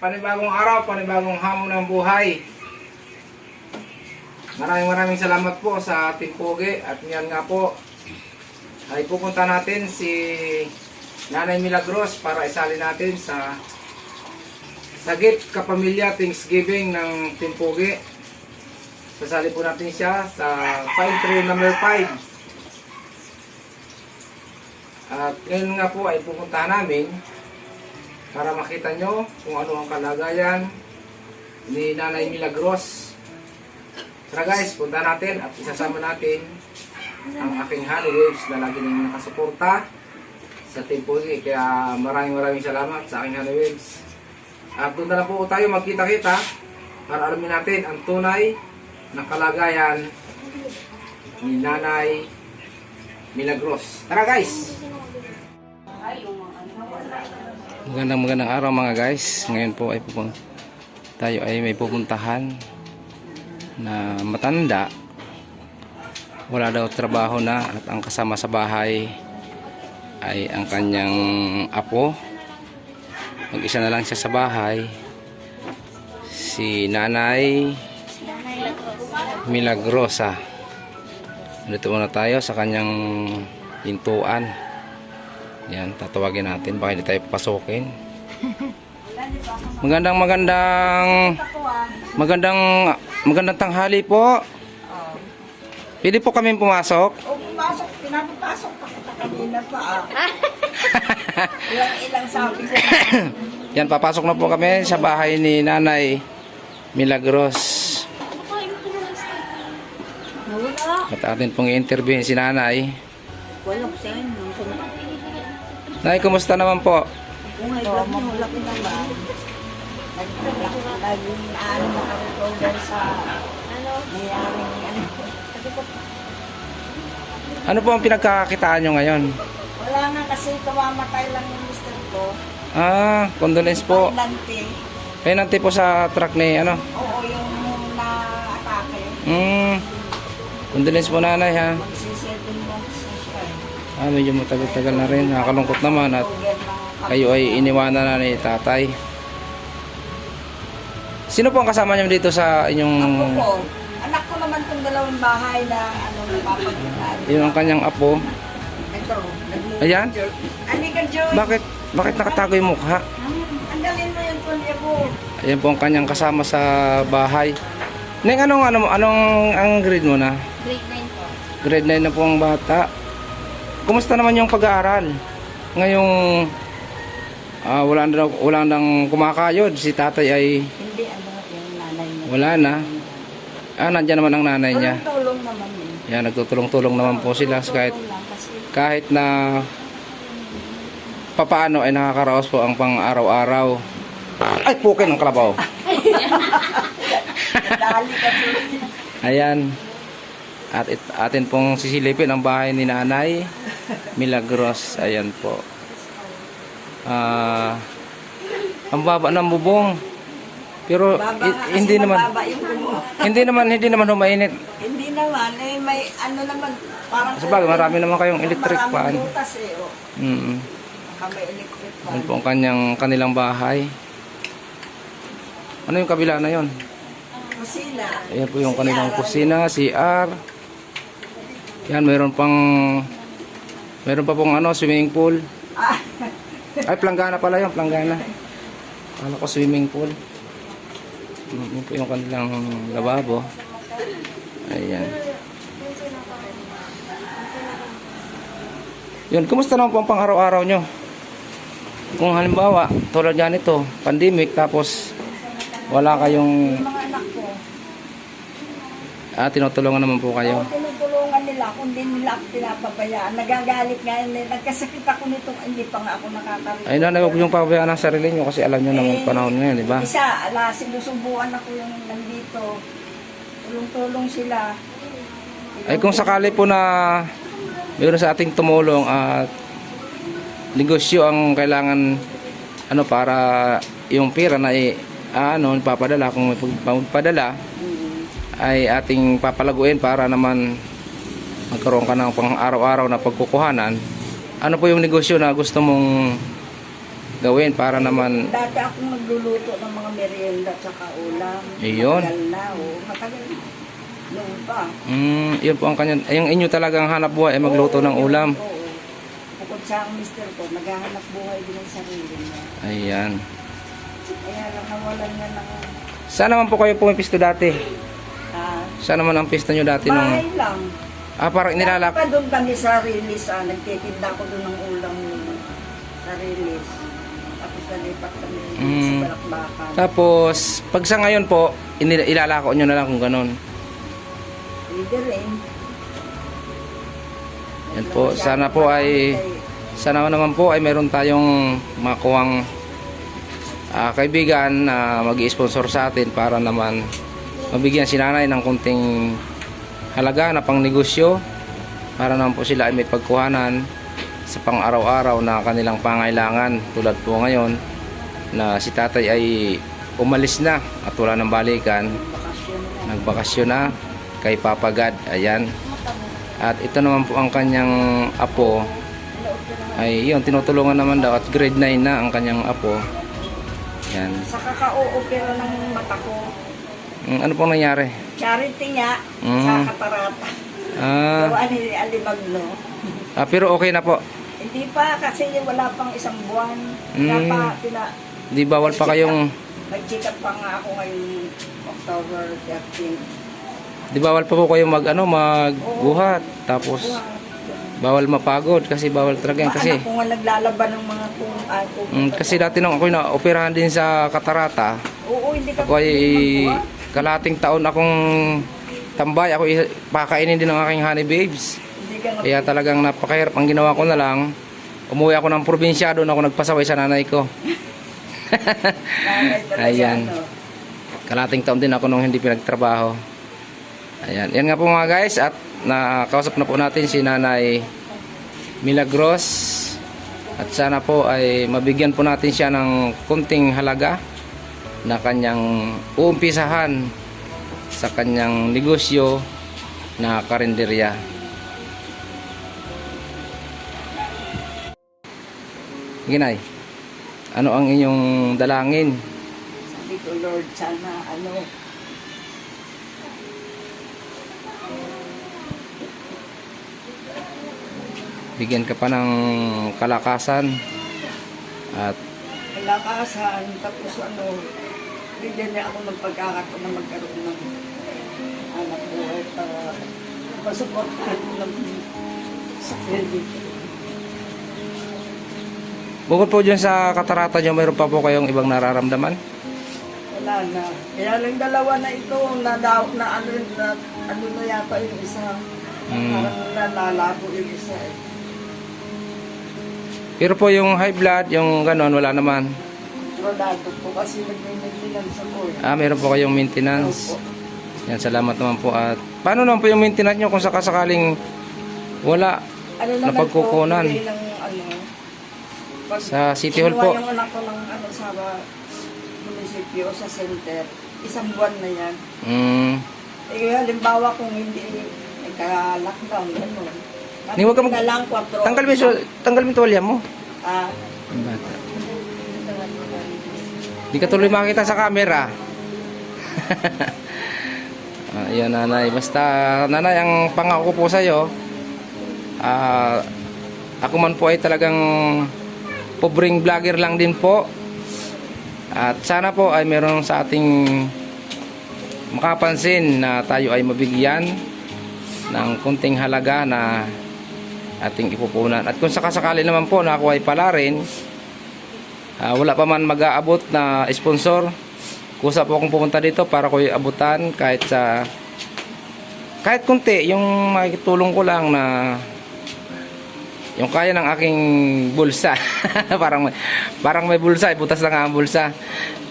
panibagong araw, panibagong hamon ng buhay. Maraming salamat po sa ating pogi. At ngayon nga po ay pupunta natin si Nanay Milagros para isali natin sa Sagip Kapamilya Thanksgiving ng Team Pogi. Sasali po natin siya sa file tray number 5. At ngayon nga po ay pupuntahan namin para makita nyo kung ano ang kalagayan ni Nanay Milagros. Tara guys, punta natin at isasama natin ang aking honey waves na lagi nang nakasuporta sa Team Pogi. Kaya maraming salamat sa aking honey waves. At doon na lang po tayo magkita-kita para alamin natin ang tunay na kalagayan ni Nanay Milagros. Tara guys! Magandang araw mga guys. Ngayon po ay tayo ay may pupuntahan na matanda. Wala daw trabaho na at ang kasama sa bahay ay ang kanyang apo. Mag-isa na lang siya sa bahay. Si Nanay Milagrosa. Dito muna tayo sa kanyang pintuan. Yan, tatawagin natin baka hindi tayo papasukin. Magandang tanghali po. Pwede po kami pumasok? O, pumasok. Pinapapasok pa kita kanina pa. Ilang sabi ko. Yan, papasok na po kami sa bahay ni Nanay Milagros. At atin pong i-interviewin si Nanay. Walang sen. Nay, kumusta naman po? Kung ito, mamulak naman. Naging ano makarecorder sa nayaring ano. Ano po ang pinagkakakitaan nyo ngayon? Wala nga kasi kamamatay lang yung mister ko. Condolence po. Lante. Kaya nanti po sa truck ni ano? Oo, yung na-atake. Condolence po nanay ha. Magsi-7 months na siya. Medyo matagal-tagal na rin. Nakakalungkot naman at kayo ay iniwanan na ni tatay. Sino po ang kasama niyo dito sa inyong... Ako po. Anak ko naman itong dalawang bahay na ano, napapagitan. Yun ang kanyang apo. Ito. Ayan? Anika, Joy. Bakit nakatago yung mukha? Andalin mo yung kunya po. Ayan po ang kanyang kasama sa bahay. Neng, anong ang grade mo na? Grade 9 po. Grade 9 na po ang bata. Kumusta naman yung pag-aaral? Ngayong wala nang kumakayod. Si tatay ay Hindi, ano yung nanay niya. wala na. Nandiyan naman ang nanay niya. Tulong naman yun. Yan, nagtutulong-tulong naman po sila kahit na papaano ay nakakaraos po ang pang-araw-araw. Ay, pukin ang kalabaw. Dali ka po. Ayan. At atin pong sisilipin ang bahay ni Nanay Milagros. Ayan po. Ang baba ng bubong. Pero hindi naman humainit. Hindi naman, may ano naman, parang... Sabagay, marami naman kayong electric fan. Maraming butas eh, oh. Baka may electric fan. Yan po ang kanilang bahay. Ano yung kabila na yon? Kusina. Ayan po yung kanilang kusina, CR. Yan, meron pa pong swimming pool. Ay, planggana pala yun, planggana. Kala ko swimming pool. Yan po yung kanilang lababo. Ayan. Yun, kumusta naman po ang pang-araw-araw nyo? Kung halimbawa, tulad yan ito, pandemic, tapos wala kayong... Mga anak ko. Tinutulungan naman po kayo. Tinutulungan nila, kung di nila ako pinapabayaan. Nagagalit nga yun, nagkasakit ako nito, hindi pa nga ako nakakaroon. Ay, nanay, huwag yung pabayaan ang sarili nyo kasi alam nyo naman panahon ngayon, di ba? Isa, sinusubuan ako yung nandito. Tulong-tulong sila. Ay, kung sakali po na mayroon sa ating tumulong at negosyo ang kailangan para yung pera na papadala, kung may pagpadala ay ating papalaguin para naman magkaroon ka ng pang araw-araw na pagkukuhanan. Ano po yung negosyo na gusto mong gawin para naman. Dati akong nagluluto ng mga merienda at saka ulam. Iyon. Matagal na, matagal na. Noon pa. Yun po ang kanya. Yung inyo talagang hanap buhay ay magluto ng ulam. Oo. Bukod sa ang mister ko, naghahanap buhay din ang sarili niya. Ayan. Kaya lang nawalan niya ng Saan naman po kayo pumipisto dati? Saan naman ang pisto nyo dati nung... bahay lang. Parang nilalak. Pa doon kami sa release, nagtitinda ko doon ng ulam sa release. Tapos nalipat kami sa Balakbakan. Tapos, pag sa ngayon po, ilalako nyo na lang kung ganun. Pwede rin. Yan po, sana naman po ay meron tayong makuwang kaibigan na mag-i-sponsor sa atin para naman mabigyan si nanay ng kunting halaga na pang negosyo para naman po sila ay may pagkuhanan sa pang araw-araw na kanilang pangailangan, tulad po ngayon na si tatay ay umalis na at wala nang balikan, nagbakasyon na kay Papa God. Ayan. At ito naman po ang kanyang apo ay yun, tinutulungan naman daw at grade 9 na ang kanyang apo. Yan. Sa kakao-opera ng mata ko. Ano pong nangyari? Charity nga sa Katarata. Gawaan ni Alimagno. Pero okay na po. Hindi pa kasi wala pang isang buwan. Di bawal pa kayong... Nag-check up pa nga ako ngayong October 13. Di bawal pa po kayong magbuhat. Tapos bawal mapagod kasi bawal talaga yan kasi. Kung naglalaban ng mga kasi dati nung ako na-operahan din sa Katarata. Oo, hindi ka ako ay kalating taon akong tambay. Ako pakainin din ng aking honey babes. Kaya talagang napakahirap. Ang ginawa ko na lang, umuwi ako ng probinsya, doon ako nagpasaway sa nanay ko. Ayan. Kalating taon din ako nung hindi pinagtrabaho. Ayan. Yan nga po mga guys. At nakausap na po natin si Nanay Milagros. At sana po ay mabigyan po natin siya ng kunting halaga na kanyang uumpisahan sa kanyang negosyo na karinderya. Ginay, ano ang inyong dalangin? Sabi ko, Lord, sana bigyan ka pa ng kalakasan at kalakasan, tapos bigyan niya ako ng pagkakataon na magkaroon ng anak buhay para masuportahan ko ng sarili. bukod po dyan sa Katarata nyo, mayroon pa po kayong ibang nararamdaman? Wala na. Kaya lang dalawa na ito, na yata yung isa. Parang nalalabo yung isa eh. Pero po yung high blood, yung ganon, wala naman. Kontrolado po kasi nag-maintenance ako eh. Meron po kayong maintenance. Opo. Yan, salamat naman po. At paano naman po yung maintenance nyo kung sakasakaling wala na pagkukunan? Sa City Hall po. Yung anak ko ng sa munisipyo sa center, isang buwan na yan. Halimbawa kung hindi nagka-lockdown, gano'n. Huwag ka tanggal mo yung tuwalya mo. Bata. Di ka tuloy makita sa camera. Ayan nanay. Basta nanay, ang pangako ko po sa'yo, ako man po ay talagang pobreng vlogger lang din po. At sana po ay meron sa ating makapansin na tayo ay mabigyan ng kunting halaga na ating ipupunan. At kung sakasakali naman po na ako ay pala rin, wala pa man mag-aabot na sponsor, kusa po akong pumunta dito para ko abutan kahit kunti, yung makikitulong ko lang na yung kaya ng aking bulsa. parang may bulsa, butas lang ang bulsa.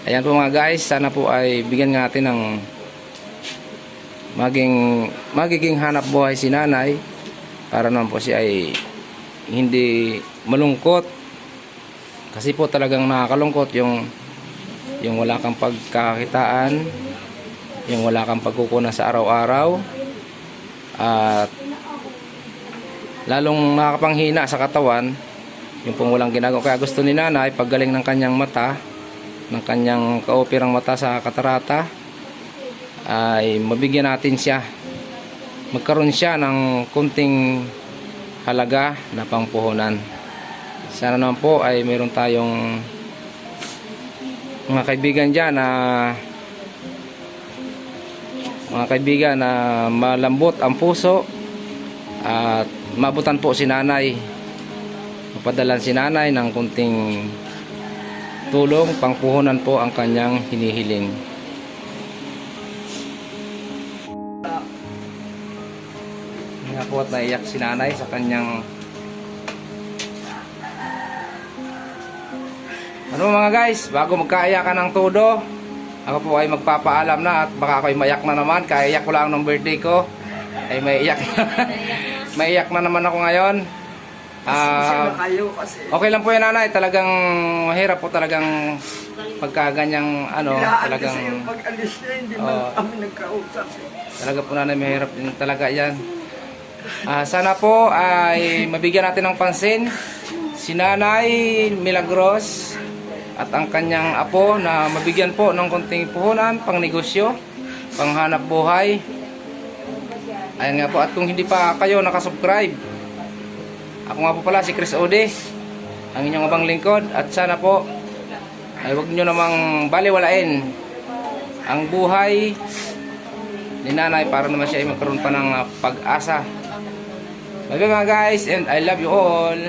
Ayan po mga guys, sana po ay bigyan natin ng magiging hanap buhay si nanay para naman po siya ay hindi malungkot, kasi po talagang nakakalungkot yung wala kang pagkakitaan, yung wala kang pagkukunan sa araw-araw, at lalong nakakapanghina sa katawan yung pong walang ginagawa. Kaya gusto ni nanay, paggaling ng kanyang mata, ng kanyang kaopirang mata sa katarata, ay mabigyan natin siya, magkaroon siya ng kunting halaga na pangpuhunan. Sana naman po ay meron tayong mga kaibigan dyan na malambot ang puso at mabutan po si nanay, mapadalan si nanay ng kunting tulong, pangpuhunan po ang kanyang hinihiling. Nga po at naiyak si nanay sa kanyang ano mga guys, bago magkaiyakan ng todo, ako po ay magpapaalam na at baka ako'y mayak na naman. Kaiyak ko lang ng birthday ko ay maiyak maiyak na naman ako ngayon. Okay lang po yan nanay, talagang mahirap po talagang pagkaganyang talagang yung pag-alis niya, hindi man kami nagkausap. Talaga po nanay, mahirap din talaga yan. Sana po ay mabigyan natin ng pansin si Nanay Milagros at ang kanyang apo, na mabigyan po ng konting puhunan, pang negosyo, pang hanap buhay. Ayan nga po, at kung hindi pa kayo nakasubscribe, ako nga po pala si Chris Ode, ang inyong abang lingkod, at sana po ay huwag nyo namang baliwalain ang buhay ni nanay para naman siya ay magkaroon pa ng pag-asa. Bye bye mga guys, and I love you all.